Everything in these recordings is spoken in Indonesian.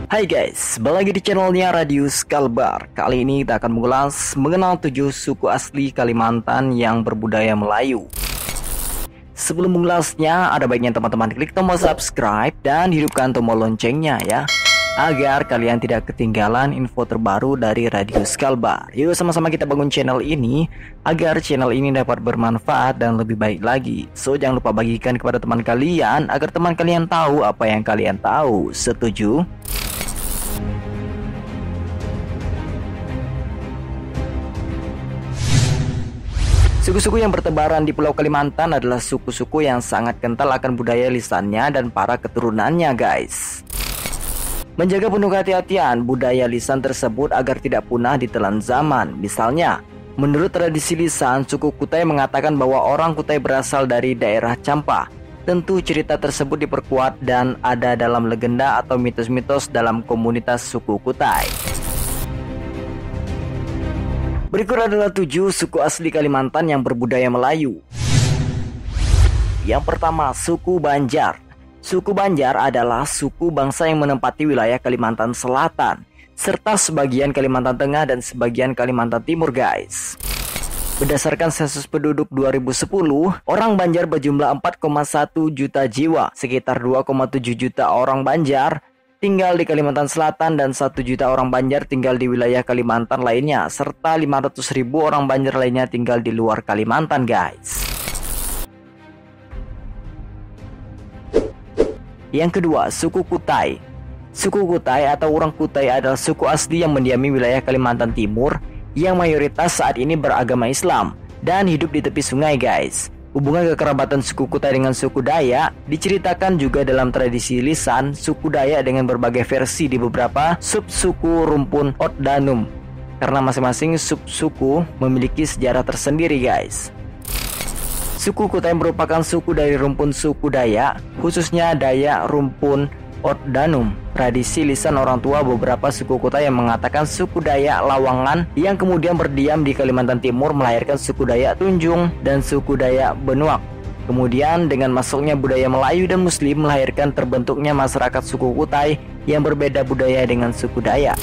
Hai guys, balik lagi di channelnya Radius Kalbar. Kali ini kita akan mengulas mengenal 7 suku asli Kalimantan yang berbudaya Melayu. Sebelum mengulasnya, ada baiknya teman-teman klik tombol subscribe dan hidupkan tombol loncengnya ya, agar kalian tidak ketinggalan info terbaru dari Radius Kalbar. Yuk sama-sama kita bangun channel ini agar channel ini dapat bermanfaat dan lebih baik lagi. So jangan lupa bagikan kepada teman kalian agar teman kalian tahu apa yang kalian tahu. Setuju? Suku-suku yang bertebaran di Pulau Kalimantan adalah suku-suku yang sangat kental akan budaya lisannya dan para keturunannya guys. Menjaga penuh kehati-hatian budaya lisan tersebut agar tidak punah ditelan zaman. Misalnya, menurut tradisi lisan, suku Kutai mengatakan bahwa orang Kutai berasal dari daerah Champa. Tentu cerita tersebut diperkuat dan ada dalam legenda atau mitos-mitos dalam komunitas suku Kutai. Berikut adalah 7 suku asli Kalimantan yang berbudaya Melayu. Yang pertama, suku Banjar. Suku Banjar adalah suku bangsa yang menempati wilayah Kalimantan Selatan, serta sebagian Kalimantan Tengah dan sebagian Kalimantan Timur guys. Berdasarkan sensus penduduk 2010, orang Banjar berjumlah 4,1 juta jiwa, sekitar 2,7 juta orang Banjar tinggal di Kalimantan Selatan dan 1 juta orang Banjar tinggal di wilayah Kalimantan lainnya, serta 500.000 orang Banjar lainnya tinggal di luar Kalimantan guys. Yang kedua, suku Kutai. Suku Kutai atau orang Kutai adalah suku asli yang mendiami wilayah Kalimantan Timur yang mayoritas saat ini beragama Islam dan hidup di tepi sungai guys. Hubungan kekerabatan suku Kutai dengan suku Dayak diceritakan juga dalam tradisi lisan suku Dayak dengan berbagai versi di beberapa subsuku rumpun Otdanum, karena masing-masing subsuku memiliki sejarah tersendiri guys. Suku Kutai merupakan suku dari rumpun suku Dayak, khususnya Dayak rumpun Otdanum. Tradisi lisan orang tua beberapa suku Kutai yang mengatakan suku Dayak Lawangan yang kemudian berdiam di Kalimantan Timur melahirkan suku Dayak Tunjung dan suku Dayak Benuak. Kemudian dengan masuknya budaya Melayu dan Muslim melahirkan terbentuknya masyarakat suku Kutai yang berbeda budaya dengan suku Dayak.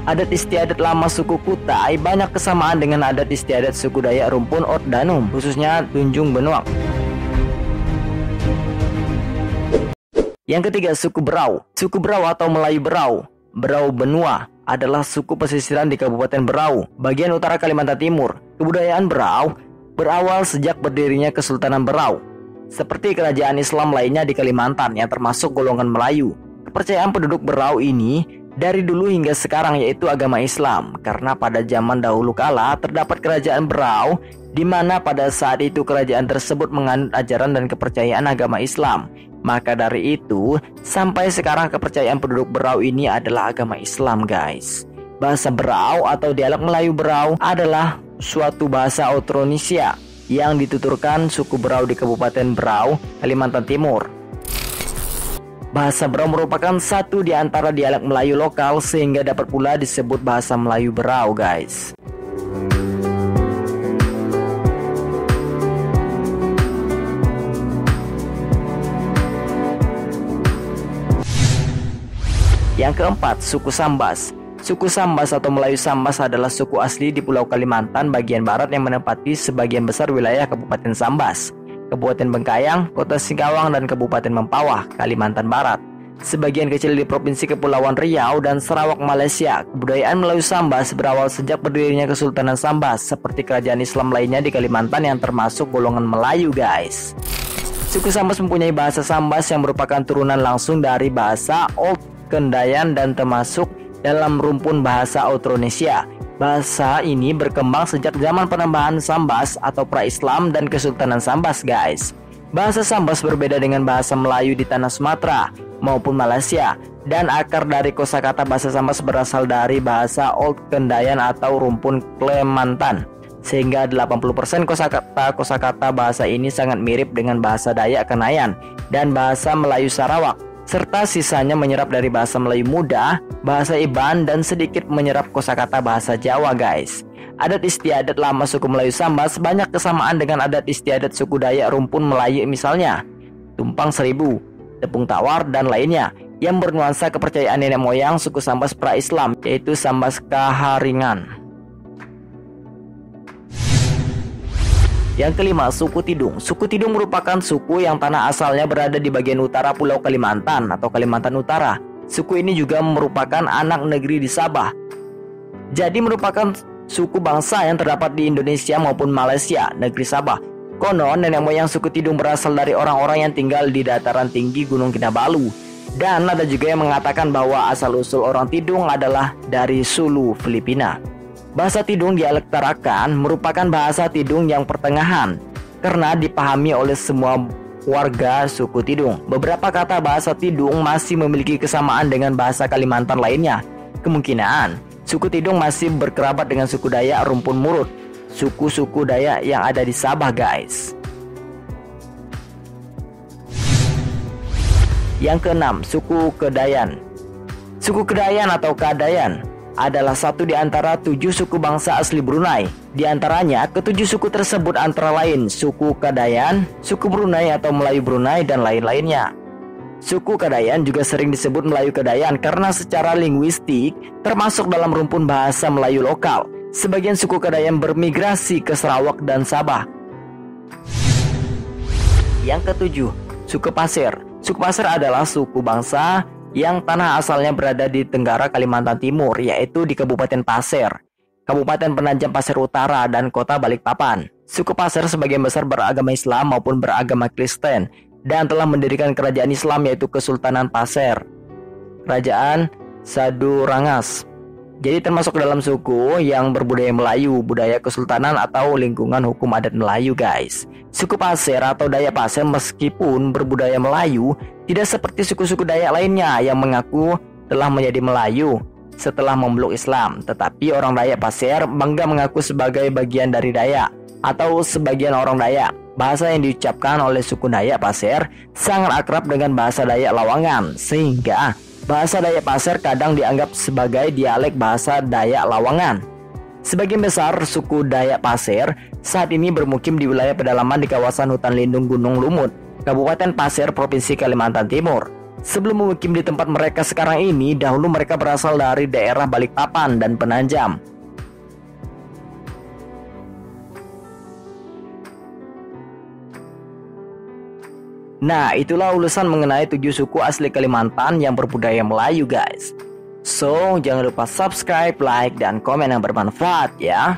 Adat istiadat lama suku Kutai banyak kesamaan dengan adat istiadat suku Dayak rumpun Otdanum, khususnya Tunjung Benuak. Yang ketiga, suku Berau. Suku Berau atau Melayu Berau, Berau Benua, adalah suku pesisiran di Kabupaten Berau, bagian utara Kalimantan Timur. Kebudayaan Berau berawal sejak berdirinya Kesultanan Berau, seperti kerajaan Islam lainnya di Kalimantan yang termasuk golongan Melayu. Kepercayaan penduduk Berau ini dari dulu hingga sekarang yaitu agama Islam, karena pada zaman dahulu kala terdapat kerajaan Berau di mana pada saat itu kerajaan tersebut menganut ajaran dan kepercayaan agama Islam. Maka dari itu, sampai sekarang kepercayaan penduduk Berau ini adalah agama Islam guys. Bahasa Berau atau dialek Melayu Berau adalah suatu bahasa Austronesia yang dituturkan suku Berau di Kabupaten Berau, Kalimantan Timur. Bahasa Berau merupakan satu di antara dialek Melayu lokal sehingga dapat pula disebut bahasa Melayu Berau guys. Yang keempat, suku Sambas. Suku Sambas atau Melayu Sambas adalah suku asli di Pulau Kalimantan bagian barat yang menempati sebagian besar wilayah Kabupaten Sambas, Kabupaten Bengkayang, Kota Singkawang, dan Kabupaten Mempawah, Kalimantan Barat. Sebagian kecil di Provinsi Kepulauan Riau dan Sarawak, Malaysia. Kebudayaan Melayu Sambas berawal sejak berdirinya Kesultanan Sambas, seperti kerajaan Islam lainnya di Kalimantan yang termasuk golongan Melayu guys. Suku Sambas mempunyai bahasa Sambas yang merupakan turunan langsung dari bahasa Old Kendayan dan termasuk dalam rumpun bahasa Austronesia. Bahasa ini berkembang sejak zaman penambahan Sambas atau pra-Islam dan Kesultanan Sambas guys. Bahasa Sambas berbeda dengan bahasa Melayu di tanah Sumatera maupun Malaysia, dan akar dari kosakata bahasa Sambas berasal dari bahasa Old Kendayan atau rumpun Klemantan, sehingga 80% kosakata bahasa ini sangat mirip dengan bahasa Dayak Kenayan dan bahasa Melayu Sarawak, serta sisanya menyerap dari bahasa Melayu Muda, bahasa Iban, dan sedikit menyerap kosakata bahasa Jawa guys. Adat istiadat lama suku Melayu Sambas banyak kesamaan dengan adat istiadat suku Dayak rumpun Melayu, misalnya tumpang seribu, tepung tawar, dan lainnya. yang bernuansa kepercayaan nenek moyang suku Sambas pra-Islam, yaitu Sambas Kaharingan. Yang kelima, suku Tidung. Suku Tidung merupakan suku yang tanah asalnya berada di bagian utara Pulau Kalimantan atau Kalimantan Utara. Suku ini juga merupakan anak negeri di Sabah. Jadi merupakan suku bangsa yang terdapat di Indonesia maupun Malaysia, negeri Sabah. Konon nenek moyang suku Tidung berasal dari orang-orang yang tinggal di dataran tinggi Gunung Kinabalu. Dan ada juga yang mengatakan bahwa asal-usul orang Tidung adalah dari Sulu, Filipina. Bahasa Tidung dialek Tarakan merupakan bahasa Tidung yang pertengahan karena dipahami oleh semua warga suku Tidung. Beberapa kata bahasa Tidung masih memiliki kesamaan dengan bahasa Kalimantan lainnya. Kemungkinan suku Tidung masih berkerabat dengan suku Dayak Rumpun Murut, suku-suku Dayak yang ada di Sabah, guys. Yang keenam, suku Kedayan. Suku Kedayan atau Kadayan adalah satu di antara 7 suku bangsa asli Brunei. Di antaranya, ketujuh suku tersebut antara lain suku Kadayan, suku Brunei atau Melayu Brunei, dan lain-lainnya. Suku Kadayan juga sering disebut Melayu Kedayan karena secara linguistik termasuk dalam rumpun bahasa Melayu lokal. Sebagian suku Kadayan bermigrasi ke Sarawak dan Sabah. Yang ketujuh, suku Pasir. Suku Pasir adalah suku bangsa yang tanah asalnya berada di Tenggara Kalimantan Timur, yaitu di Kabupaten Pasir, Kabupaten Penajam Pasir Utara, dan Kota Balikpapan. Suku Pasir sebagian besar beragama Islam maupun beragama Kristen dan telah mendirikan kerajaan Islam yaitu Kesultanan Pasir, Kerajaan Sadurangas. Jadi termasuk dalam suku yang berbudaya Melayu, budaya Kesultanan atau lingkungan hukum adat Melayu, guys. Suku Pasir atau Dayak Pasir meskipun berbudaya Melayu, tidak seperti suku-suku Dayak lainnya yang mengaku telah menjadi Melayu setelah memeluk Islam. Tetapi orang Dayak Pasir bangga mengaku sebagai bagian dari Dayak atau sebagian orang Dayak. Bahasa yang diucapkan oleh suku Dayak Pasir sangat akrab dengan bahasa Dayak Lawangan, sehingga bahasa Dayak Pasir kadang dianggap sebagai dialek bahasa Dayak Lawangan. Sebagian besar suku Dayak Pasir saat ini bermukim di wilayah pedalaman di kawasan hutan lindung Gunung Lumut, Kabupaten Pasir, Provinsi Kalimantan Timur. Sebelum bermukim di tempat mereka sekarang ini, dahulu mereka berasal dari daerah Balikpapan dan Penajam. Nah, itulah ulasan mengenai 7 suku asli Kalimantan yang berbudaya Melayu, guys. So, jangan lupa subscribe, like, dan komen yang bermanfaat ya.